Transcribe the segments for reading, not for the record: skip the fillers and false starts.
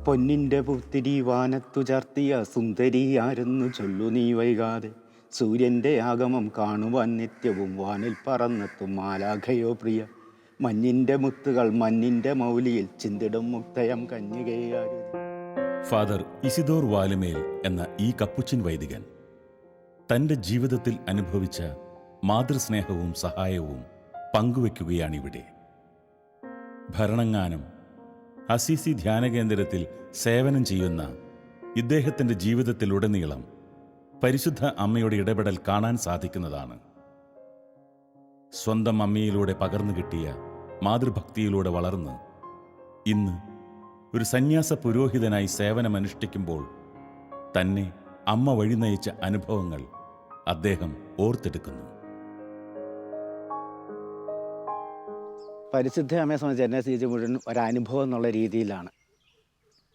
പൊന്നിൻ്റെ പുത്തിരി വാനത്തു ചാർത്തിയ സുന്ദരിയാരെന്നു ചൊല്ലു നീ വൈകാതെ. സൂര്യൻ്റെ ആഗമം കാണുവാൻ നിത്യവും വാനിൽ പറന്നെത്തും മാലാഖയോ പ്രിയ. മഞ്ഞിൻ്റെ മുത്തുകൾ മഞ്ഞിൻ്റെ മൗലിയിൽ ചിന്തിടും മുക്തയം കന്യകയാരു. ഫാദർ ഇസിദോർ വാലുമേൽ എന്ന ഈ കപ്പുച്ചിൻ വൈദികൻ തൻ്റെ ജീവിതത്തിൽ അനുഭവിച്ച മാതൃസ്നേഹവും സഹായവും പങ്കുവയ്ക്കുകയാണിവിടെ. ഭരണങ്ങാനം അസീസി ധ്യാനകേന്ദ്രത്തിൽ സേവനം ചെയ്യുന്ന ഇദ്ദേഹത്തിൻ്റെ ജീവിതത്തിലുടനീളം പരിശുദ്ധ അമ്മയുടെ ഇടപെടൽ കാണാൻ സാധിക്കുന്നതാണ്. സ്വന്തം അമ്മയിലൂടെ പകർന്നു കിട്ടിയ മാതൃഭക്തിയിലൂടെ വളർന്ന് ഇന്ന് ഒരു സന്യാസ പുരോഹിതനായി സേവനമനുഷ്ഠിക്കുമ്പോൾ തന്നെ അമ്മ വഴി നയിച്ച അനുഭവങ്ങൾ അദ്ദേഹം ഓർത്തെടുക്കുന്നു. പരിശുദ്ധ അമ്മയെ സംബന്ധിച്ച് എന്നെ സംബന്ധിച്ച് മുഴുവൻ ഒരനുഭവം എന്നുള്ള രീതിയിലാണ്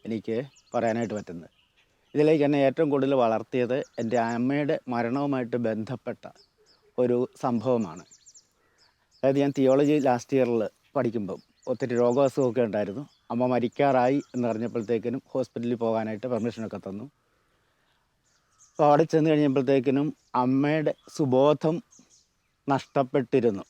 എനിക്ക് പറയാനായിട്ട് പറ്റുന്നത്. ഇതിലേക്ക് എന്നെ ഏറ്റവും കൂടുതൽ വളർത്തിയത് എൻ്റെ അമ്മയുടെ മരണവുമായിട്ട് ബന്ധപ്പെട്ട ഒരു സംഭവമാണ്. അതായത് ഞാൻ തിയോളജി ലാസ്റ്റ് ഇയറിൽ പഠിക്കുമ്പം ഒത്തിരി രോഗാസുഖമൊക്കെ ഉണ്ടായിരുന്നു. അമ്മ മരിക്കാറായി എന്നറിഞ്ഞപ്പോഴത്തേക്കിനും ഹോസ്പിറ്റലിൽ പോകാനായിട്ട് പെർമിഷനൊക്കെ തന്നു. അപ്പോൾ അവിടെ ചെന്ന് കഴിഞ്ഞപ്പോഴത്തേക്കിനും അമ്മയുടെ സുബോധം നഷ്ടപ്പെട്ടിരുന്നു.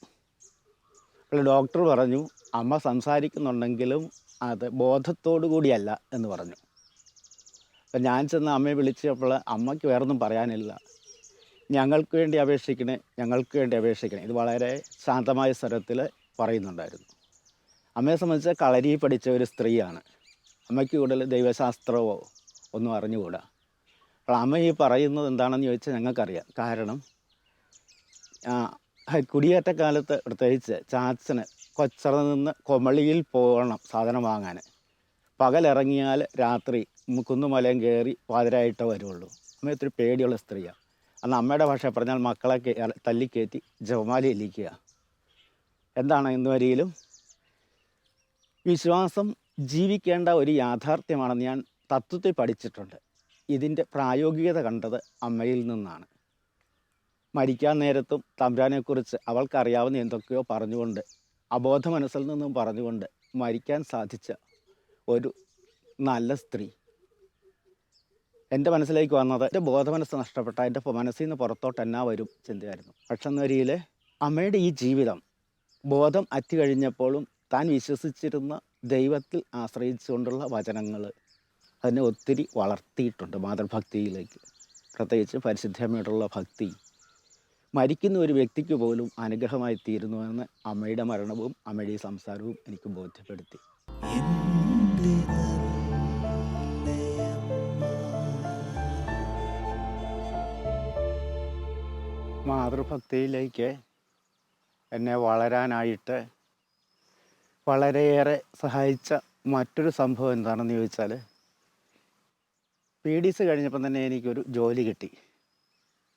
അപ്പോൾ ഡോക്ടർ പറഞ്ഞു അമ്മ സംസാരിക്കുന്നുണ്ടെങ്കിലും അത് ബോധത്തോടു കൂടിയല്ല എന്ന് പറഞ്ഞു. അപ്പം ഞാൻ ചെന്ന് അമ്മയെ വിളിച്ചപ്പോൾ അമ്മയ്ക്ക് വേറൊന്നും പറയാനില്ല. ഞങ്ങൾക്ക് വേണ്ടി അപേക്ഷിക്കണേ, ഞങ്ങൾക്ക് വേണ്ടി അപേക്ഷിക്കണേ, ഇത് വളരെ ശാന്തമായ സ്വരത്തിൽ പറയുന്നുണ്ടായിരുന്നു. അമ്മയെ സംബന്ധിച്ച് കളരി പഠിച്ച ഒരു സ്ത്രീയാണ്. അമ്മയ്ക്ക് കൂടുതൽ ദൈവശാസ്ത്രമോ ഒന്നും അറിഞ്ഞുകൂടാ. അപ്പോൾ അമ്മ ഈ പറയുന്നത് എന്താണെന്ന് ചോദിച്ചാൽ ഞങ്ങൾക്കറിയാം. കാരണം കുടിയേറ്റക്കാലത്ത് പ്രത്യേകിച്ച് ചാച്ചന് കൊച്ചറ നിന്ന് കൊമളിയിൽ പോകണം സാധനം വാങ്ങാൻ. പകലിറങ്ങിയാൽ രാത്രി കുന്നുമലയും കയറി പാതിരായിട്ടേ വരുള്ളൂ. അമ്മ ഒത്തിരി പേടിയുള്ള സ്ത്രീയാണ്. അന്ന് അമ്മയുടെ ഭാഷ പറഞ്ഞാൽ മക്കളെ തല്ലിക്കയറ്റി ജപമാലയിലിരിക്കുക. എന്താണ് ഇന്ന് വരിയിലും വിശ്വാസം ജീവിക്കേണ്ട ഒരു യാഥാർത്ഥ്യമാണെന്ന് ഞാൻ തത്വത്തിൽ പഠിച്ചിട്ടുണ്ട്. ഇതിൻ്റെ പ്രായോഗികത കണ്ടത് അമ്മയിൽ നിന്നാണ്. മരിക്കാൻ നേരത്തും തമ്പുരാനെക്കുറിച്ച് അവൾക്കറിയാവുന്ന എന്തൊക്കെയോ പറഞ്ഞുകൊണ്ട്, അബോധ മനസ്സിൽ നിന്നും പറഞ്ഞുകൊണ്ട് മരിക്കാൻ സാധിച്ച ഒരു നല്ല സ്ത്രീ എൻ്റെ മനസ്സിലേക്ക് വന്നത്. എൻ്റെ ബോധമനസ്സ് നഷ്ടപ്പെട്ട എൻ്റെ മനസ്സിൽ നിന്ന് പുറത്തോട്ട് എന്നാ വരും ചിന്തയായിരുന്നു. പക്ഷെ വരിയിൽ അമ്മയുടെ ഈ ജീവിതം ബോധം അറ്റുകഴിഞ്ഞപ്പോഴും താൻ വിശ്വസിച്ചിരുന്ന ദൈവത്തിൽ ആശ്രയിച്ചുകൊണ്ടുള്ള വചനങ്ങൾ അതിനെ ഒത്തിരി വളർത്തിയിട്ടുണ്ട് മാതൃഭക്തിയിലേക്ക്. പ്രത്യേകിച്ച് പരിശുദ്ധമ്മയോടുള്ള ഭക്തി മരിക്കുന്ന ഒരു വ്യക്തിക്ക് പോലും അനുഗ്രഹമായി തീരുന്നുവെന്ന് അമ്മയുടെ മരണവും അമ്മയുടെ ഈ സംസാരവും എനിക്ക് ബോധ്യപ്പെടുത്തി. മാതൃഭക്തിയിലേക്ക് എന്നെ വളരാനായിട്ട് വളരെയേറെ സഹായിച്ച മറ്റൊരു സംഭവം എന്താണെന്ന് ചോദിച്ചാൽ, PDC കഴിഞ്ഞപ്പം തന്നെ എനിക്കൊരു ജോലി കിട്ടി,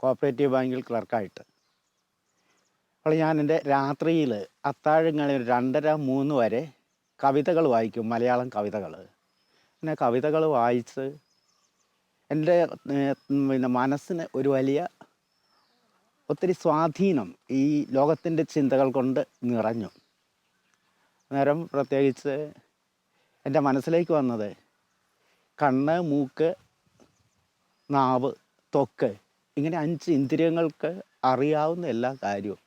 കോപ്പറേറ്റീവ് ബാങ്കിൽ ക്ലർക്കായിട്ട്. അപ്പോൾ ഞാൻ എൻ്റെ രാത്രിയിൽ അത്താഴങ്ങളിൽ 2:30-3 വരെ കവിതകൾ വായിക്കും, മലയാളം കവിതകൾ. പിന്നെ കവിതകൾ വായിച്ച് എൻ്റെ മനസ്സിന് ഒരു വലിയ ഒത്തിരി സ്വാധീനം ഈ ലോകത്തിൻ്റെ ചിന്തകൾ കൊണ്ട് നിറഞ്ഞു. അന്നേരം പ്രത്യേകിച്ച് എൻ്റെ മനസ്സിലേക്ക് വന്നത് കണ്ണ്, മൂക്ക്, നാവ്, ത്വക്ക്, ഇങ്ങനെ 5 ഇന്ദ്രിയങ്ങൾക്ക് അറിയാവുന്ന എല്ലാ കാര്യവും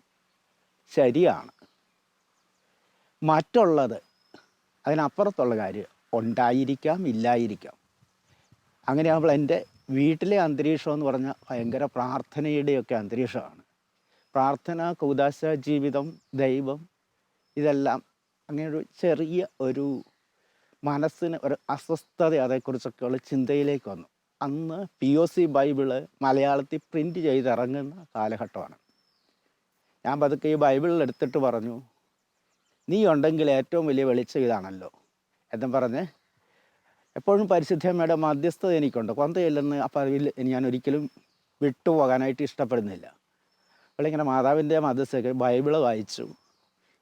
ശരിയാണ്. മറ്റുള്ളത് അതിനപ്പുറത്തുള്ള കാര്യം ഉണ്ടായിരിക്കാം, ഇല്ലായിരിക്കാം. അങ്ങനെയാകുമ്പോൾ എൻ്റെ വീട്ടിലെ അന്തരീക്ഷം എന്ന് പറഞ്ഞാൽ ഭയങ്കര പ്രാർത്ഥനയുടെയൊക്കെ അന്തരീക്ഷമാണ്. പ്രാർത്ഥന, കൂദാശ ജീവിതം, ദൈവം, ഇതെല്ലാം അങ്ങനെ ഒരു ചെറിയ ഒരു മനസ്സിന് ഒരു അസ്വസ്ഥത അതേക്കുറിച്ചൊക്കെയുള്ള ചിന്തയിലേക്ക് വന്നു. അന്ന് POC ബൈബിള് മലയാളത്തിൽ പ്രിൻ്റ് ചെയ്തിറങ്ങുന്ന കാലഘട്ടമാണ്. ഞാൻ പതുക്കെ ഈ ബൈബിളിൽ എടുത്തിട്ട് പറഞ്ഞു, നീ ഉണ്ടെങ്കിൽ ഏറ്റവും വലിയ വെളിച്ചം ഇതാണല്ലോ എന്നും പറഞ്ഞ് എപ്പോഴും പരിശുദ്ധമ്മയുടെ മധ്യസ്ഥത എനിക്കുണ്ട്. കൊന്തയില്ലെന്ന് അപ്പം അതിൽ ഞാൻ ഒരിക്കലും വിട്ടുപോകാനായിട്ട് ഇഷ്ടപ്പെടുന്നില്ല. അപ്പോൾ ഇങ്ങനെ മാതാവിൻ്റെ മധ്യസ്ഥതയ്ക്ക് ബൈബിള് വായിച്ചു.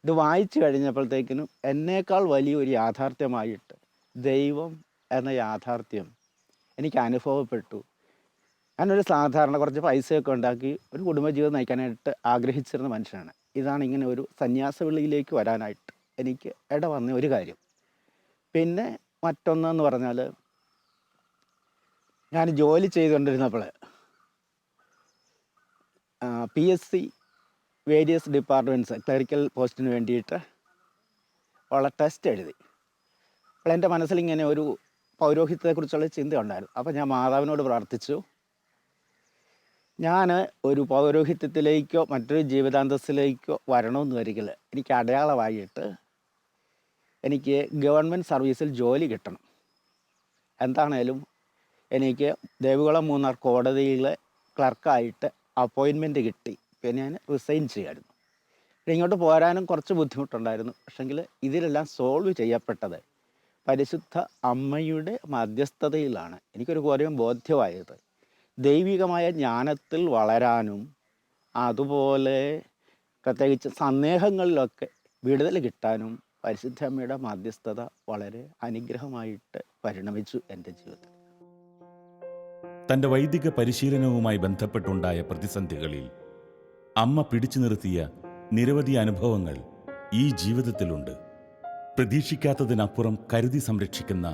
ഇത് വായിച്ചു കഴിഞ്ഞപ്പോഴത്തേക്കിനും എന്നേക്കാൾ വലിയൊരു യാഥാർത്ഥ്യമായിട്ട് ദൈവം എന്ന യാഥാർത്ഥ്യം എനിക്ക് അനുഭവപ്പെട്ടു. ഞാനൊരു സാധാരണ കുറച്ച് പൈസയൊക്കെ ഉണ്ടാക്കി ഒരു കുടുംബജീവിതം നയിക്കാനായിട്ട് ആഗ്രഹിച്ചിരുന്ന മനുഷ്യനാണ്. ഇതാണ് ഇങ്ങനെ ഒരു സന്യാസ വിളിയിലേക്ക് വരാനായിട്ട് എനിക്ക് ഇട വന്ന ഒരു കാര്യം. പിന്നെ മറ്റൊന്നെന്ന് പറഞ്ഞാൽ, ഞാൻ ജോലി ചെയ്തുകൊണ്ടിരുന്നപ്പോൾ PSC വേരിയസ് ഡിപ്പാർട്ട്മെൻറ്റ്സ് ക്ലറിക്കൽ പോസ്റ്റിന് വേണ്ടിയിട്ട് ഉള്ള ടെസ്റ്റ് എഴുതി. അപ്പോൾ എൻ്റെ മനസ്സിലിങ്ങനെ ഒരു പൗരോഹിത്യത്തെക്കുറിച്ചുള്ള ചിന്ത ഉണ്ടായിരുന്നു. അപ്പോൾ ഞാൻ മാതാവിനോട് പ്രാർത്ഥിച്ചു, ഞാൻ ഒരു പൗരോഹിത്യത്തിലേക്കോ മറ്റൊരു ജീവിതാന്തസ്സിലേക്കോ വരണമെന്ന് വരികിൽ എനിക്ക് അടയാളമായിട്ട് എനിക്ക് ഗവൺമെൻറ് സർവീസിൽ ജോലി കിട്ടണം. എന്താണേലും എനിക്ക് ദേവികുളം മൂന്നാർ കോടതിയിൽ ക്ലർക്കായിട്ട് അപ്പോയിൻമെൻറ്റ് കിട്ടി. പിന്നെ ഞാൻ റിസൈൻ ചെയ്യായിരുന്നു. പിന്നെ ഇങ്ങോട്ട് പോരാനും കുറച്ച് ബുദ്ധിമുട്ടുണ്ടായിരുന്നു. പക്ഷെങ്കിൽ ഇതിലെല്ലാം സോൾവ് ചെയ്യപ്പെട്ടത് പരിശുദ്ധ അമ്മയുടെ മധ്യസ്ഥതയിലാണ്. എനിക്കൊരു കാര്യം ബോധ്യമായത്, ദൈവികമായ ജ്ഞാനത്തിൽ വളരാനും അതുപോലെ പ്രത്യേകിച്ച് സന്ദേഹങ്ങളിലൊക്കെ വിടുതൽ കിട്ടാനും പരിശുദ്ധ അമ്മയുടെ മധ്യസ്ഥത വളരെ അനുഗ്രഹമായിട്ട് പരിണമിച്ചു എൻ്റെ ജീവിതത്തിൽ. തൻ്റെ വൈദിക പരിശീലനവുമായി ബന്ധപ്പെട്ടുണ്ടായ പ്രതിസന്ധികളിൽ അമ്മ പിടിച്ചു നിർത്തിയ നിരവധി അനുഭവങ്ങൾ ഈ ജീവിതത്തിലുണ്ട്. പ്രതീക്ഷിക്കാത്തതിനപ്പുറം കരുതി സംരക്ഷിക്കുന്ന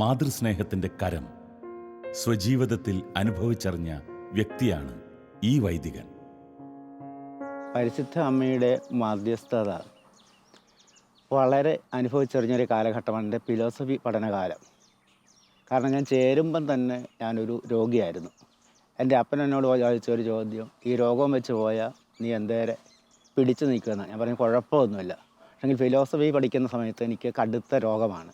മാതൃസ്നേഹത്തിൻ്റെ കരം സ്വജീവിതത്തിൽ അനുഭവിച്ചറിഞ്ഞ വ്യക്തിയാണ് ഈ വൈദികൻ. പരിശുദ്ധ അമ്മയുടെ മധ്യസ്ഥത വളരെ അനുഭവിച്ചറിഞ്ഞൊരു കാലഘട്ടമാണ് എൻ്റെ ഫിലോസഫി പഠനകാലം. കാരണം ഞാൻ ചേരുമ്പം തന്നെ ഞാനൊരു രോഗിയായിരുന്നു. എൻ്റെ അപ്പൻ എന്നോട് ചോദിച്ച ഒരു ചോദ്യം, ഈ രോഗം വെച്ച് പോയാൽ നീ എന്തേരെ പിടിച്ചു നിൽക്കുമെന്ന്. ഞാൻ പറഞ്ഞു കുഴപ്പമൊന്നുമില്ല. പക്ഷെങ്കിൽ ഫിലോസഫി പഠിക്കുന്ന സമയത്ത് എനിക്ക് കടുത്ത രോഗമാണ്.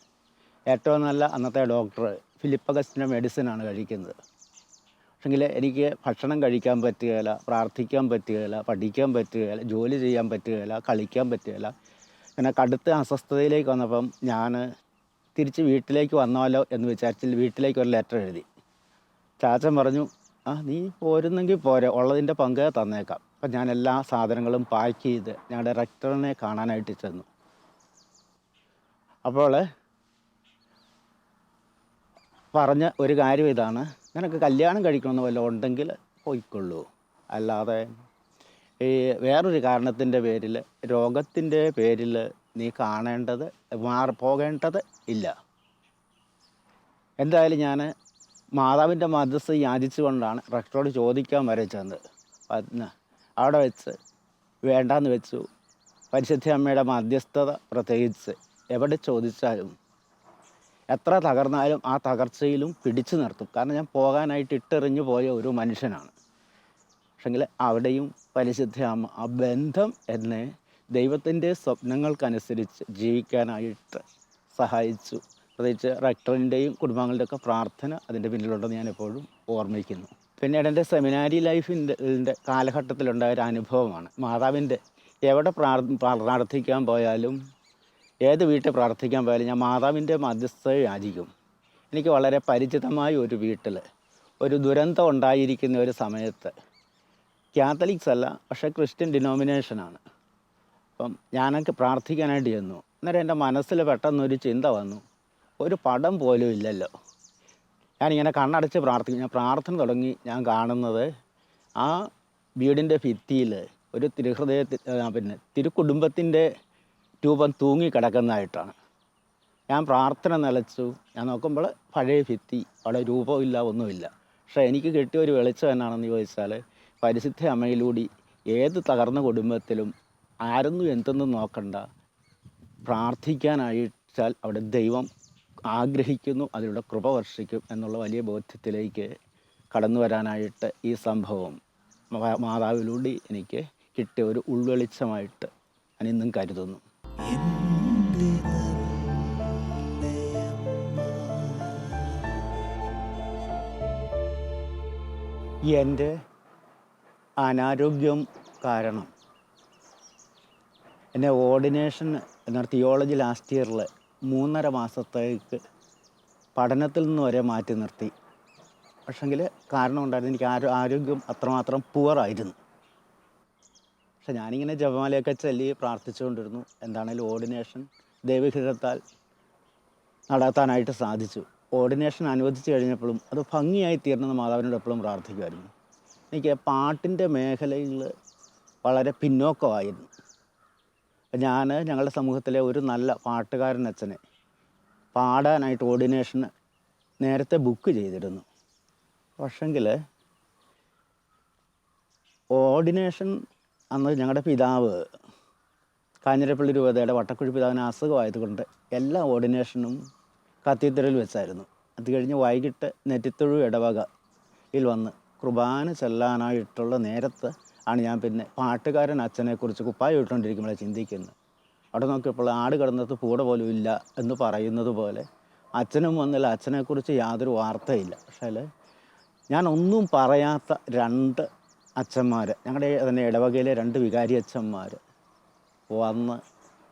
ഏറ്റവും നല്ല അന്നത്തെ ഡോക്ടർ ഫിലിപ്പ് അഗസ്റ്റിൻ്റെ മെഡിസിനാണ് കഴിക്കുന്നത്. പക്ഷെങ്കിൽ എനിക്ക് ഭക്ഷണം കഴിക്കാൻ പറ്റുകയില്ല, പ്രാർത്ഥിക്കാൻ പറ്റുകയില്ല, പഠിക്കാൻ പറ്റുകയില്ല, ജോലി ചെയ്യാൻ പറ്റുകയില്ല, കളിക്കാൻ പറ്റുകയില്ല. അങ്ങനെ കടുത്ത അസ്വസ്ഥതയിലേക്ക് വന്നപ്പം ഞാൻ തിരിച്ച് വീട്ടിലേക്ക് വന്നാലോ എന്ന് വിചാരിച്ചിൽ വീട്ടിലേക്ക് ഒരു ലെറ്റർ എഴുതി. ചാച്ചൻ പറഞ്ഞു, നീ പോരുന്നെങ്കിൽ പോരെ, ഉള്ളതിൻ്റെ പങ്ക് തന്നേക്കാം. അപ്പം ഞാൻ എല്ലാ സാധനങ്ങളും പാക്ക് ചെയ്ത് ഞങ്ങളുടെ റെക്ടറിനെ കാണാനായിട്ട് ചെന്നു. അപ്പോൾ പറഞ്ഞ ഒരു കാര്യം ഇതാണ്, നിനക്ക് കല്യാണം കഴിക്കണമെന്ന് വല്ലതും ഉണ്ടെങ്കിൽ പോയിക്കൊള്ളൂ, അല്ലാതെ ഈ വേറൊരു കാരണത്തിൻ്റെ പേരിൽ, രോഗത്തിൻ്റെ പേരിൽ നീ കാണേണ്ടത് പോകേണ്ടത് ഇല്ല. എന്തായാലും ഞാൻ മാതാവിൻ്റെ മധ്യസ്ഥ യാചിച്ചുകൊണ്ടാണ് റെക്ടറോട് ചോദിക്കാൻ വരെ ചെന്നത്. അവിടെ വെച്ച് വേണ്ടാന്ന് വെച്ചു. പരിശുദ്ധ അമ്മയുടെ മധ്യസ്ഥത പ്രത്യേകിച്ച് എവിടെ ചോദിച്ചാലും എത്ര തകർന്നാലും ആ തകർച്ചയിലും പിടിച്ചു നിർത്തും. കാരണം ഞാൻ പോകാനായിട്ട് ഇട്ടെറിഞ്ഞു പോയ ഒരു മനുഷ്യനാണ്. പക്ഷെങ്കിൽ അവിടെയും പരിശുദ്ധ അമ്മ ആ ബന്ധം എന്നെ ദൈവത്തിൻ്റെ സ്വപ്നങ്ങൾക്കനുസരിച്ച് ജീവിക്കാനായിട്ട് സഹായിച്ചു. പ്രത്യേകിച്ച് റെക്ടറിൻ്റെയും കുടുംബാംഗങ്ങളുടെയൊക്കെ പ്രാർത്ഥന അതിൻ്റെ പിന്നിലുണ്ടെന്ന് ഞാൻ എപ്പോഴും ഓർമ്മിക്കുന്നു. പിന്നീട് എൻ്റെ സെമിനാരി ലൈഫിൻ്റെ കാലഘട്ടത്തിലുണ്ടായ ഒരു അനുഭവമാണ് മാതാവിൻ്റെ. എവിടെ പ്രാർത്ഥിക്കാൻ പോയാലും, ഏത് വീട്ടിൽ പ്രാർത്ഥിക്കാൻ പോയാലും ഞാൻ മാതാവിൻ്റെ മധ്യസ്ഥത യാചിക്കും. എനിക്ക് വളരെ പരിചിതമായ ഒരു വീട്ടിൽ ഒരു ദുരന്തം ഉണ്ടായിരിക്കുന്ന ഒരു സമയത്ത്, കാത്തലിക്സ് അല്ല പക്ഷേ ക്രിസ്ത്യൻ ഡിനോമിനേഷനാണ്. അപ്പം ഞാനൊക്കെ പ്രാർത്ഥിക്കാനായിട്ട് ചെന്നു. അന്നേരം എൻ്റെ മനസ്സിൽ പെട്ടെന്നൊരു ചിന്ത വന്നു, ഒരു പടം പോലും ഇല്ലല്ലോ. ഞാനിങ്ങനെ കണ്ണടച്ച് പ്രാർത്ഥിക്കും. ഞാൻ പ്രാർത്ഥന തുടങ്ങി. ഞാൻ കാണുന്നത് ആ വീടിൻ്റെ ഭിത്തിയിൽ ഒരു തിരുക്കുടുംബത്തിൻ്റെ രൂപം തൂങ്ങിക്കിടക്കുന്നതായിട്ടാണ്. ഞാൻ പ്രാർത്ഥന നിലച്ചു. ഞാൻ നോക്കുമ്പോൾ പഴയ ഭിത്തി, അവിടെ രൂപമില്ല, ഒന്നുമില്ല. പക്ഷേ എനിക്ക് കിട്ടിയ ഒരു വെളിച്ചം എന്നാണെന്ന് ചോദിച്ചാൽ, പരിശുദ്ധ അമ്മയിലൂടെ ഏത് തകർന്ന കുടുംബത്തിലും ആരെന്നും എന്തെന്നും നോക്കണ്ട, പ്രാർത്ഥിക്കാനായിട്ടാൽ അവിടെ ദൈവം ആഗ്രഹിക്കുന്നു, അതിലൂടെ കൃപ വർഷിക്കും എന്നുള്ള വലിയ ബോധ്യത്തിലേക്ക് കടന്നു വരാനായിട്ട് ഈ സംഭവം മാതാവിലൂടെ എനിക്ക് കിട്ടിയ ഒരു ഉൾവെളിച്ചമായിട്ട് ഞാൻ ഇന്നും കരുതുന്നു. എൻ്റെ അനാരോഗ്യം കാരണം എന്നെ ഓർഡിനേഷൻ എന്ന തിയോളജി ലാസ്റ്റ് ഇയറിൽ 3.5 മാസത്തേക്ക് പഠനത്തിൽ നിന്ന് വരെ മാറ്റി നിർത്തി. പക്ഷെങ്കിൽ കാരണം ഉണ്ടായിരുന്നു, എനിക്ക് ആരോഗ്യം അത്രമാത്രം പുവറായിരുന്നു. പക്ഷെ ഞാനിങ്ങനെ ജപമാലയൊക്കെ ചൊല്ലി പ്രാർത്ഥിച്ചുകൊണ്ടിരുന്നു. എന്താണേലും ഓർഡിനേഷൻ ദൈവഹിതത്താൽ നടത്താനായിട്ട് സാധിച്ചു. ഓർഡിനേഷൻ അനുവദിച്ചു കഴിഞ്ഞപ്പോഴും അത് ഭംഗിയായി തീരണമെന്ന് മാതാവിനോട് എപ്പോഴും പ്രാർത്ഥിക്കുമായിരുന്നു. എനിക്ക് പാട്ടിൻ്റെ മേഖലയിൽ വളരെ പിന്നോക്കമായിരുന്നു. ഞാൻ ഞങ്ങളുടെ സമൂഹത്തിലെ ഒരു നല്ല പാട്ടുകാരൻ അച്ഛനെ പാടാനായിട്ട് ഓർഡിനേഷന് നേരത്തെ ബുക്ക് ചെയ്തിരുന്നു. പക്ഷെങ്കിൽ ഓർഡിനേഷൻ അന്ന് ഞങ്ങളുടെ പിതാവ് കാഞ്ഞിരപ്പള്ളി രൂപതയുടെ വട്ടക്കുഴി പിതാവിന് അസുഖമായതുകൊണ്ട് എല്ലാ ഓർഡിനേഷനും കത്തീഡ്രലിൽ വെച്ചായിരുന്നു. അത് കഴിഞ്ഞ് വൈകിട്ട് നെറ്റിത്തൊഴു ഇടവകയിൽ വന്ന് കുർബാന ചെല്ലാനായിട്ടുള്ള നേരത്ത് ആണ് ഞാൻ പിന്നെ പാട്ടുകാരൻ അച്ഛനെക്കുറിച്ച് കുപ്പായം ഇട്ടുകൊണ്ടിരിക്കുമ്പോഴേ ചിന്തിക്കുന്നത്. അവിടെ നോക്കിയപ്പോൾ ആട് കിടന്നത് പൂട പോലും ഇല്ല എന്ന് പറയുന്നത് പോലെ അച്ഛനും വന്നില്ല, അച്ഛനെക്കുറിച്ച് യാതൊരു വാർത്തയില്ല. പക്ഷേ ഞാൻ ഒന്നും പറയാത്ത രണ്ട് അച്ഛന്മാർ, ഞങ്ങളുടെ തന്നെ ഇടവകയിലെ രണ്ട് വികാരി അച്ഛന്മാർ വന്ന്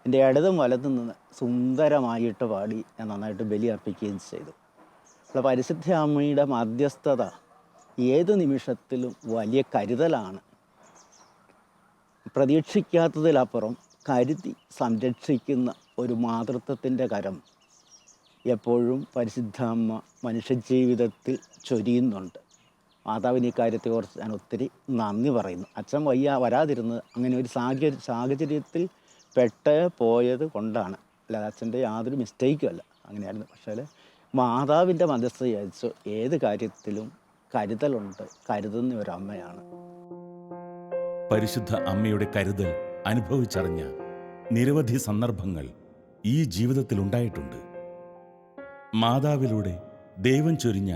എൻ്റെ ഇടതും വലതും നിന്ന് സുന്ദരമായിട്ട് പാടി ഞാൻ നന്നായിട്ട് ബലി അർപ്പിക്കുകയും ചെയ്തു. അപ്പോൾ പരിശുദ്ധ അമ്മയുടെ മധ്യസ്ഥത ഏത് നിമിഷത്തിലും വലിയ കരുതലാണ്. പ്രതീക്ഷിക്കാത്തതിലപ്പുറം കരുതി സംരക്ഷിക്കുന്ന ഒരു മാതൃത്വത്തിൻ്റെ കരം എപ്പോഴും പരിശുദ്ധ അമ്മ മനുഷ്യജീവിതത്തിൽ ചൊരിയുന്നുണ്ട്. മാതാവിന് ഈ കാര്യത്തെക്കുറിച്ച് ഞാൻ ഒത്തിരി നന്ദി പറയുന്നു. അച്ഛൻ വരാതിരുന്നത് അങ്ങനെ ഒരു സാഹചര്യത്തിൽ പെട്ട് പോയത് കൊണ്ടാണ്, അല്ലാതെ അച്ഛൻ്റെ യാതൊരു മിസ്റ്റേക്കും അല്ല, അങ്ങനെയായിരുന്നു. പക്ഷേ മാതാവിൻ്റെ മധ്യസ്ഥത അയച്ചു ഏത് കാര്യത്തിലും കരുതലുണ്ട്, കരുതുന്ന ഒരമ്മയാണ്. പരിശുദ്ധ അമ്മയുടെ കരുതൽ അനുഭവിച്ചറിഞ്ഞ നിരവധി സന്ദർഭങ്ങൾ ഈ ജീവിതത്തിൽ ഉണ്ടായിട്ടുണ്ട്. മാതാവിലൂടെ ദൈവം ചൊരിഞ്ഞ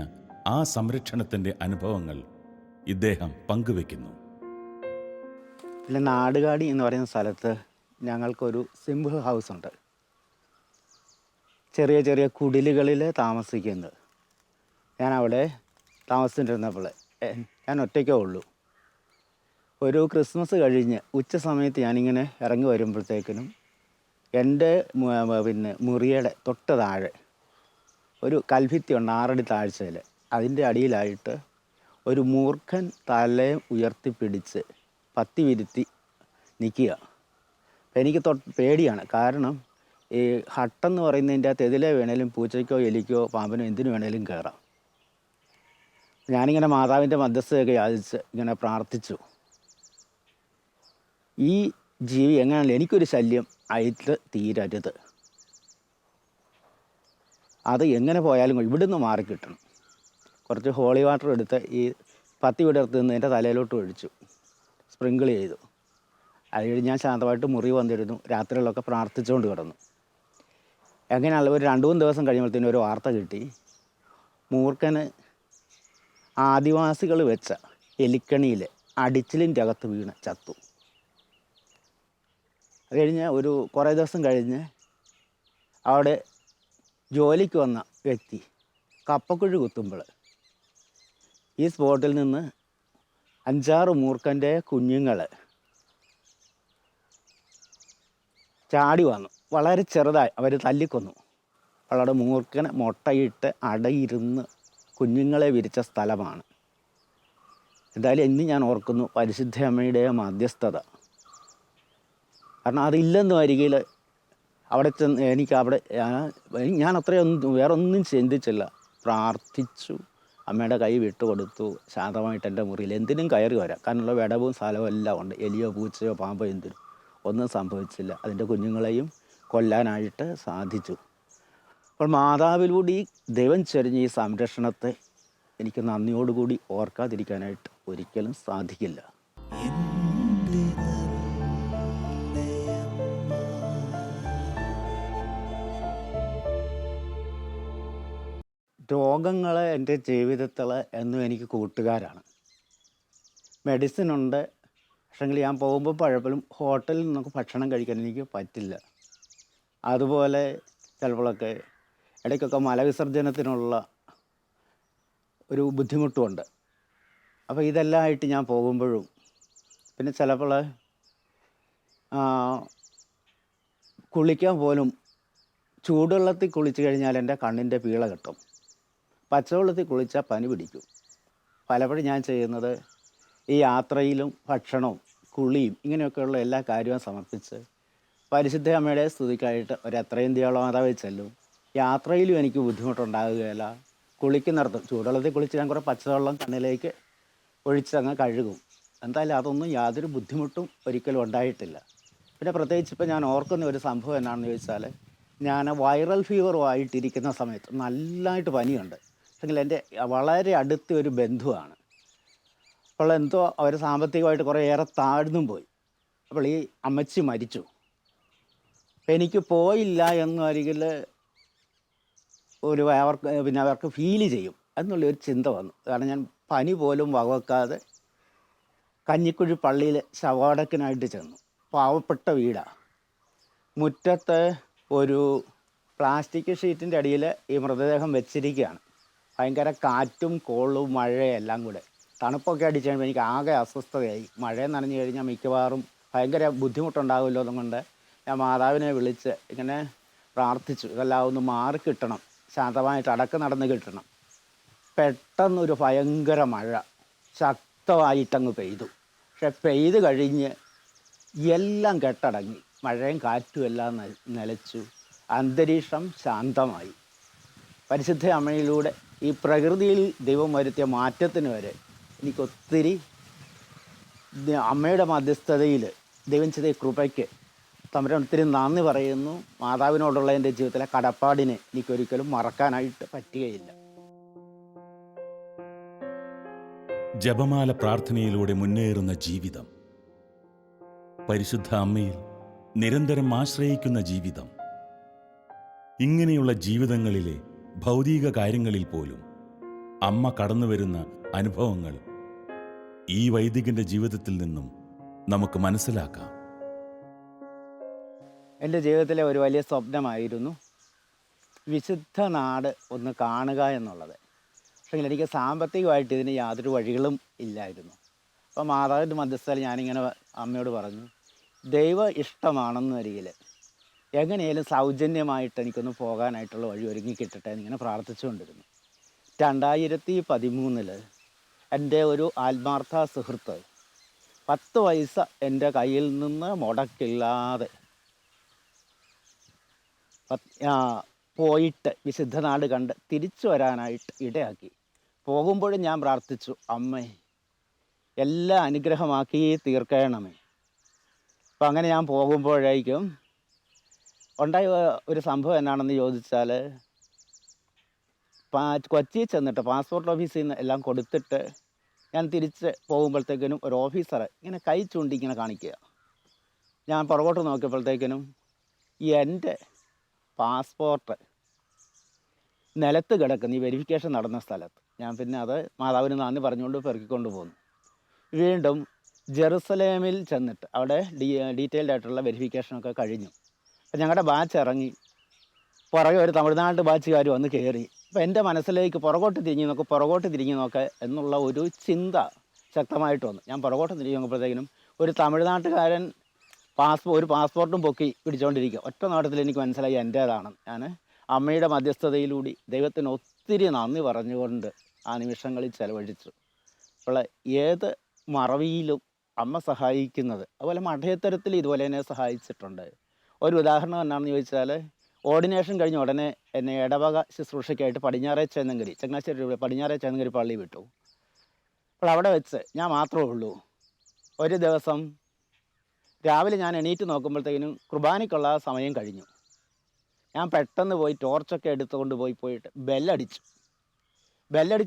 ആ സംരക്ഷണത്തിൻ്റെ അനുഭവങ്ങൾ ഇദ്ദേഹം പങ്കുവെക്കുന്നു. പിന്നെ നാടുകാടി എന്ന് പറയുന്ന സ്ഥലത്ത് ഞങ്ങൾക്കൊരു സിമ്പിൾ ഹൗസ് ഉണ്ട്. ചെറിയ ചെറിയ കുടിലുകളിൽ താമസിക്കുന്നത്. ഞാൻ അവിടെ താമസിച്ചിരുന്നപ്പോൾ ഞാൻ ഒറ്റയ്ക്കേ ഉള്ളൂ. ഒരു ക്രിസ്മസ് കഴിഞ്ഞ് ഉച്ച സമയത്ത് ഞാനിങ്ങനെ ഇറങ്ങി വരുമ്പോഴത്തേക്കിനും എൻ്റെ മുറിയുടെ തൊട്ട് താഴെ ഒരു കൽഭിത്തിയുണ്ട് 6 അടി താഴ്ചയിൽ. അതിൻ്റെ അടിയിലായിട്ട് ഒരു മൂർഖൻ തലയും ഉയർത്തിപ്പിടിച്ച് പത്തി വിരുത്തി നിൽക്കുക. എനിക്ക് പേടിയാണ്. കാരണം ഈ ഹട്ടെന്ന് പറയുന്നതിൻ്റെ അകത്ത് എതിലെ വേണേലും പൂച്ചയ്ക്കോ എലിക്കോ പാമ്പിനോ എന്തിനു വേണേലും കയറാം. ഞാനിങ്ങനെ മാതാവിൻ്റെ മധ്യസ്ഥതയൊക്കെ യാചിച്ച് ഇങ്ങനെ പ്രാർത്ഥിച്ചു, ഈ ജീവി എങ്ങനെയാണല്ലോ എനിക്കൊരു ശല്യം ആയിട്ട് തീരരുത്, അത് എങ്ങനെ പോയാലും ഇവിടുന്ന് മാറിക്കിട്ടണം. കുറച്ച് ഹോളി വാട്ടർ എടുത്ത് ഈ പത്തി വിടർത്ത് നിന്ന് എൻ്റെ തലയിലോട്ട് ഒഴിച്ചു, സ്പ്രിങ്കിൾ ചെയ്തു. അത് കഴിഞ്ഞ് ഞാൻ ശാന്തമായിട്ട് മുറി വന്നിരുന്നു. രാത്രികളിലൊക്കെ പ്രാർത്ഥിച്ചുകൊണ്ട് കിടന്നു. എങ്ങനെയാണല്ലോ ഒരു 2-3 ദിവസം കഴിയുമ്പോഴത്തേനും ഒരു വാർത്ത കിട്ടി, മൂർഖന് ആദിവാസികൾ വെച്ച എലിക്കണിയിൽ അടിച്ചിലിൻ്റെ അകത്ത് വീണ് ചത്തു. അത് കഴിഞ്ഞ് ഒരു കുറേ ദിവസം കഴിഞ്ഞ് അവിടെ ജോലിക്ക് വന്ന വ്യക്തി കപ്പക്കുഴി കുത്തുമ്പോൾ ഈ സ്പോട്ടിൽ നിന്ന് 5-6 മൂർഖൻ്റെ കുഞ്ഞുങ്ങൾ ചാടി വന്നു. വളരെ ചെറുതായി അവർ തല്ലിക്കൊന്നു. അവളുടെ മൂർഖന് മുട്ടയിട്ട് അടയിരുന്ന് കുഞ്ഞുങ്ങളെ വിരിച്ച സ്ഥലമാണ്. എന്തായാലും ഇന്ന് ഞാൻ ഓർക്കുന്നു പരിശുദ്ധ അമ്മയുടെ മധ്യസ്ഥത. കാരണം അതില്ലെന്ന് വരികയിൽ അവിടെ ചെന്ന് ഞാൻ അത്രയൊന്നും വേറൊന്നും ചിന്തിച്ചില്ല. പ്രാർത്ഥിച്ചു, അമ്മയുടെ കൈ വിട്ടുകൊടുത്തു. ശാന്തമായിട്ട് എൻ്റെ മുറിയിൽ എന്തിനും കയറി വരാം. കാരണമുള്ള വിടവും സ്ഥലവും എല്ലാം ഉണ്ട്. എലിയോ പൂച്ചയോ പാമ്പോ എന്തിനും ഒന്നും സംഭവിച്ചില്ല. അതിൻ്റെ കുഞ്ഞുങ്ങളെയും കൊല്ലാനായിട്ട് സാധിച്ചു. അപ്പോൾ മാതാവിലൂടെ ഈ ദൈവം ചൊരിഞ്ഞ ഈ സംരക്ഷണത്തെ എനിക്ക് നന്ദിയോടുകൂടി ഓർക്കാതിരിക്കാനായിട്ട് ഒരിക്കലും സാധിക്കില്ല. രോഗങ്ങൾ എൻ്റെ ജീവിതത്തിൽ എന്നും എനിക്ക് കൂട്ടുകാരാണ്. മെഡിസിനുണ്ട്, പക്ഷേങ്കിൽ ഞാൻ പോകുമ്പോൾ പലപ്പോഴും ഹോട്ടലിൽ നിന്നൊക്കെ ഭക്ഷണം കഴിക്കാൻ എനിക്ക് പറ്റില്ല. അതുപോലെ ചിലപ്പോഴൊക്കെ ഇടയ്ക്കൊക്കെ മലവിസർജനത്തിനുള്ള ഒരു ബുദ്ധിമുട്ടുമുണ്ട്. അപ്പോൾ ഇതെല്ലാം ആയിട്ട് ഞാൻ പോകുമ്പോഴും പിന്നെ ചിലപ്പോൾ കുളിക്കാൻ പോലും ചൂടുവെള്ളത്തിൽ കുളിച്ച് കഴിഞ്ഞാൽ എൻ്റെ കണ്ണിൻ്റെ പീള കിട്ടും. പച്ചവെള്ളത്തിൽ കുളിച്ചാൽ പനി പിടിക്കും. പലപ്പോഴും ഞാൻ ചെയ്യുന്നത് ഈ യാത്രയിലും ഭക്ഷണവും കുളിയും ഇങ്ങനെയൊക്കെയുള്ള എല്ലാ കാര്യവും സമർപ്പിച്ച് പരിശുദ്ധ അമ്മയുടെ സ്തുതിക്കായിട്ട് ഒരു എത്രയും ദിയോളം മാതാവിൽ ചെല്ലും. യാത്രയിലും എനിക്ക് ബുദ്ധിമുട്ടുണ്ടാകുകയില്ല. കുളിക്കുന്നിടത്ത് ചൂടുവെള്ളത്തിൽ കുളിച്ച് ഞാൻ കുറേ പച്ചവെള്ളം കണ്ണിലേക്ക് ഒഴിച്ചങ്ങ് കഴുകും. എന്തായാലും അതൊന്നും യാതൊരു ബുദ്ധിമുട്ടും ഒരിക്കലും ഉണ്ടായിട്ടില്ല. പിന്നെ പ്രത്യേകിച്ച് ഇപ്പം ഞാൻ ഓർക്കുന്ന ഒരു സംഭവം എന്നാണെന്ന് ചോദിച്ചാൽ, ഞാൻ വൈറൽ ഫീവറുമായിട്ടിരിക്കുന്ന സമയത്ത് നല്ലതായിട്ട് പനിയുണ്ട്. പക്ഷെങ്കിൽ എൻ്റെ വളരെ അടുത്ത ഒരു ബന്ധുവാണ്. അപ്പോൾ എന്തോ അവർ സാമ്പത്തികമായിട്ട് കുറേയേറെ താഴ്ന്നും പോയി. അപ്പോൾ ഈ അമ്മച്ചി മരിച്ചു. അപ്പം എനിക്ക് പോയില്ല എന്നരികിൽ അവർക്ക് ഫീല് ചെയ്യും എന്നുള്ളൊരു ചിന്ത വന്നു. കാരണം ഞാൻ പനി പോലും വകവെക്കാതെ കഞ്ഞിക്കുഴി പള്ളിയിൽ ശവടക്കിനായിട്ട് ചെന്നു. പാവപ്പെട്ട വീടാണ്. മുറ്റത്ത് ഒരു പ്ലാസ്റ്റിക് ഷീറ്റിൻ്റെ അടിയിൽ ഈ മൃതദേഹം വെച്ചിരിക്കുകയാണ്. ഭയങ്കര കാറ്റും കോളും മഴയും എല്ലാം കൂടെ. തണുപ്പൊക്കെ അടിച്ച് കഴിയുമ്പോൾ എനിക്ക് ആകെ അസ്വസ്ഥതയായി. മഴയും നനഞ്ഞു കഴിഞ്ഞാൽ മിക്കവാറും ഭയങ്കര ബുദ്ധിമുട്ടുണ്ടാകുമല്ലോ എന്നുകൊണ്ട് ഞാൻ മാതാവിനെ വിളിച്ച് ഇങ്ങനെ പ്രാർത്ഥിച്ചു, ഇതെല്ലാം ഒന്ന് മാറി കിട്ടണം, ശാന്തമായിട്ട് അടക്കം നടന്ന് കിട്ടണം. പെട്ടെന്നൊരു ഭയങ്കര മഴ ശക്തമായിട്ടങ്ങ് പെയ്തു. പക്ഷെ പെയ്ത് കഴിഞ്ഞ് എല്ലാം കെട്ടടങ്ങി, മഴയും കാറ്റും എല്ലാം നിലച്ചു, അന്തരീക്ഷം ശാന്തമായി. പരിശുദ്ധ അമ്മയിലൂടെ ഈ പ്രകൃതിയിൽ ദൈവം വരുത്തിയ മാറ്റത്തിന് വരെ എനിക്കൊത്തിരി അമ്മയുടെ മധ്യസ്ഥതയിൽ ദൈവം ചെയ്ത കൃപയ്ക്ക് തമ്പുരാൻ ഒത്തിരി നന്ദി പറയുന്നു. മാതാവിനോടുള്ള എൻ്റെ ജീവിതത്തിലെ കടപ്പാടിനെ എനിക്കൊരിക്കലും മറക്കാനായിട്ട് പറ്റുകയില്ല. ജപമാല പ്രാർത്ഥനയിലൂടെ മുന്നേറുന്ന ജീവിതം, പരിശുദ്ധ അമ്മയിൽ നിരന്തരം ആശ്രയിക്കുന്ന ജീവിതം, ഇങ്ങനെയുള്ള ജീവിതങ്ങളിലെ ഭൗതിക കാര്യങ്ങളിൽ പോലും അമ്മ കടന്നുവരുന്ന അനുഭവങ്ങൾ ഈ വൈദികന്റെ ജീവിതത്തിൽ നിന്നും നമുക്ക് മനസ്സിലാക്കാം. എൻ്റെ ജീവിതത്തിലെ ഒരു വലിയ സ്വപ്നമായിരുന്നു വിശുദ്ധ നാട് ഒന്ന് കാണുക എന്നുള്ളത്. പക്ഷേ എനിക്ക് സാമ്പത്തികമായിട്ട് ഇതിന് യാതൊരു വഴികളും ഇല്ലായിരുന്നു. അപ്പോൾ മാതാവിൻ്റെ മധ്യസ്ഥയിൽ ഞാനിങ്ങനെ അമ്മയോട് പറഞ്ഞു, ദൈവ ഇഷ്ടമാണെന്ന് വരികിൽ എങ്ങനെയാലും സൗജന്യമായിട്ട് എനിക്കൊന്ന് പോകാനായിട്ടുള്ള വഴി ഒരുങ്ങി കിട്ടട്ടെ എന്നിങ്ങനെ പ്രാർത്ഥിച്ചുകൊണ്ടിരുന്നു. 2013 എൻ്റെ ഒരു ആത്മാർത്ഥ സുഹൃത്ത് 10 പൈസ എൻ്റെ കയ്യിൽ നിന്ന് മുടക്കില്ലാതെ പോയിട്ട് വിശുദ്ധനാട് കണ്ട് തിരിച്ചു വരാനായിട്ട് ഇടയാക്കി. പോകുമ്പോഴും ഞാൻ പ്രാർത്ഥിച്ചു, അമ്മേ എല്ലാം അനുഗ്രഹമാക്കി തീർക്കണമേ. അപ്പം അങ്ങനെ ഞാൻ പോകുമ്പോഴേക്കും ഉണ്ടായ ഒരു സംഭവം എന്നാണെന്ന് ചോദിച്ചാൽ, കൊച്ചി ചെന്നിട്ട് പാസ്പോർട്ട് ഓഫീസിൽ നിന്ന് എല്ലാം കൊടുത്തിട്ട് ഞാൻ തിരിച്ച് പോകുമ്പോഴത്തേക്കിനും ഒരു ഓഫീസർ ഇങ്ങനെ കൈ ചൂണ്ടി ഇങ്ങനെ കാണിക്കുക. ഞാൻ പുറകോട്ട് നോക്കിയപ്പോഴത്തേക്കിനും എൻ്റെ പാസ്പോർട്ട് നിലത്ത് കിടക്കുന്ന ഈ വെരിഫിക്കേഷൻ നടന്ന സ്ഥലത്ത്. ഞാൻ പിന്നെ അത് മാതാവിന് നന്ദി പറഞ്ഞുകൊണ്ട് പെറുക്കിക്കൊണ്ട് പോന്നു. വീണ്ടും ജെറുസലേമിൽ ചെന്നിട്ട് അവിടെ ഡീറ്റെയിൽഡ് ആയിട്ടുള്ള വെരിഫിക്കേഷനൊക്കെ കഴിഞ്ഞു. അപ്പം ഞങ്ങളുടെ ബാച്ച് ഇറങ്ങി, പുറകെ ഒരു തമിഴ്നാട് ബാച്ചുകാർ വന്ന് കയറി. അപ്പോൾ എൻ്റെ മനസ്സിലേക്ക് പുറകോട്ട് തിരിഞ്ഞു നോക്ക് എന്നുള്ള ഒരു ചിന്ത ശക്തമായിട്ട് വന്നു. ഞാൻ പുറകോട്ട് തിരിഞ്ഞു നോക്കുമ്പോഴത്തേക്കിനും ഒരു തമിഴ്നാട്ടുകാരൻ ഒരു പാസ്പോർട്ടും പൊക്കി പിടിച്ചുകൊണ്ടിരിക്കുക. ഒറ്റ നോട്ടത്തിൽ എനിക്ക് മനസ്സിലായി എൻ്റേതാണ്. ഞാൻ അമ്മയുടെ മധ്യസ്ഥതയിലൂടെ ദൈവത്തിന് ഒത്തിരി നന്ദി പറഞ്ഞുകൊണ്ട് ആ നിമിഷങ്ങളിൽ ചെലവഴിച്ചു. അപ്പോൾ ഏത് മറവിയിലും അമ്മ സഹായിക്കുന്നത്, അതുപോലെ മഠയത്തരത്തിൽ ഇതുപോലെ എന്നെ സഹായിച്ചിട്ടുണ്ട്. ഒരു ഉദാഹരണം എന്നാണെന്ന് ചോദിച്ചാൽ, ഓർഡിനേഷൻ കഴിഞ്ഞ ഉടനെ എന്നെ ഇടവക ശുശ്രൂഷയ്ക്കായിട്ട് പടിഞ്ഞാറേ ചേന്നങ്കരി, ചങ്ങനാശ്ശേരി പടിഞ്ഞാറേ ചേന്നങ്കരി പള്ളി വിട്ടു. അപ്പോൾ അവിടെ വെച്ച് ഞാൻ മാത്രമേ ഉള്ളൂ. ഒരു ദിവസം രാവിലെ ഞാൻ എണീറ്റ് നോക്കുമ്പോഴത്തേക്കിനും കുർബാനയ്ക്കുള്ള സമയം കഴിഞ്ഞു. ഞാൻ പെട്ടെന്ന് പോയി ടോർച്ചൊക്കെ എടുത്തുകൊണ്ട് പോയിട്ട് ബെല്ലടിച്ച്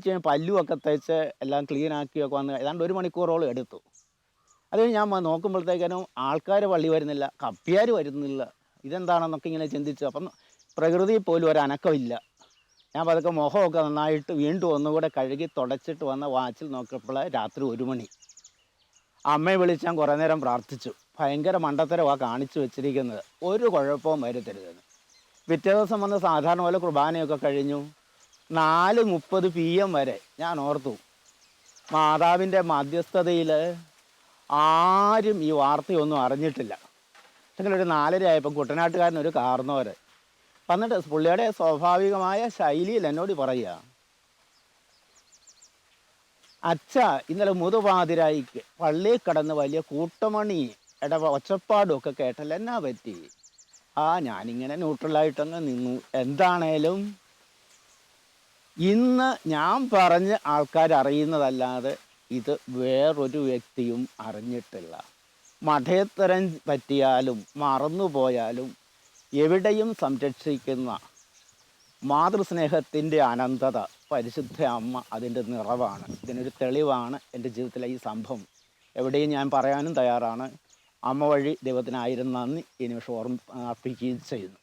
കഴിഞ്ഞ് പല്ലുമൊക്കെ തേച്ച് എല്ലാം ക്ലീനാക്കിയൊക്കെ വന്ന് ഏതാണ്ട് 1 മണിക്കൂറോളം എടുത്തു. അത് കഴിഞ്ഞ് ഞാൻ നോക്കുമ്പോഴത്തേക്കിനും ആൾക്കാർ പള്ളി വരുന്നില്ല, കപ്പിയാർ വരുന്നില്ല. ഇതെന്താണെന്നൊക്കെ ഇങ്ങനെ ചിന്തിച്ചു. അപ്പം പ്രകൃതിയിൽ പോലും ഒരു അനക്കമില്ല. ഞാൻ പതുക്കെ മുഖമൊക്കെ നന്നായിട്ട് വീണ്ടും ഒന്നുകൂടെ കഴുകി തുടച്ചിട്ട് വന്ന വാച്ചിൽ നോക്കിയപ്പോൾ രാത്രി 1 മണി. അമ്മയെ വിളിച്ച് ഞാൻ കുറേ നേരം പ്രാർത്ഥിച്ചു. ഭയങ്കര മണ്ടത്തരമാണ് കാണിച്ചു വെച്ചിരിക്കുന്നത്, ഒരു കുഴപ്പവും വരുത്തരുതെന്ന്. പിറ്റേ ദിവസം വന്ന് സാധാരണ പോലെ കുർബാനയൊക്കെ കഴിഞ്ഞു. 4:30 PM വരെ ഞാൻ ഓർത്തു, മാതാവിൻ്റെ മധ്യസ്ഥതയിൽ ആരും ഈ വാർത്തയൊന്നും അറിഞ്ഞിട്ടില്ല. പക്ഷേ ഒരു 4:30 ആയപ്പോൾ കുട്ടനാട്ടുകാരനൊരു കാർന്നോര് വന്നിട്ട് പുള്ളിയുടെ സ്വാഭാവികമായ ശൈലിയിൽ എന്നോട് പറയുക, അച്ഛാ, ഇന്നലെ മുതുപാതിരായിക്ക് പള്ളിയിൽ കിടന്ന് വലിയ കൂട്ടമണി ഒച്ചപ്പാടും ഒക്കെ കേട്ടല്ലോ, എന്നാ പറ്റി? ഞാനിങ്ങനെ ന്യൂട്രലായിട്ടങ്ങ് നിന്നു. എന്താണേലും ഇന്ന് ഞാൻ പറഞ്ഞ് ആൾക്കാരറിയുന്നതല്ലാതെ ഇത് വേറൊരു വ്യക്തിയും അറിഞ്ഞിട്ടില്ല. മഠേത്തരം പറ്റിയാലും മറന്നുപോയാലും എവിടെയും സംരക്ഷിക്കുന്ന മാതൃസ്നേഹത്തിൻ്റെ അനന്തത പരിശുദ്ധ അമ്മ അതിൻ്റെ നിറവാണ്. ഇതിനൊരു തെളിവാണ് എൻ്റെ ജീവിതത്തിലെ ഈ സംഭവം. എവിടെയും ഞാൻ പറയാനും തയ്യാറാണ്. അമ്മ വഴി ദൈവത്തിന് 1000 നന്ദി ഈ നിമിഷം അർപ്പിക്കുകയും ചെയ്യുന്നു.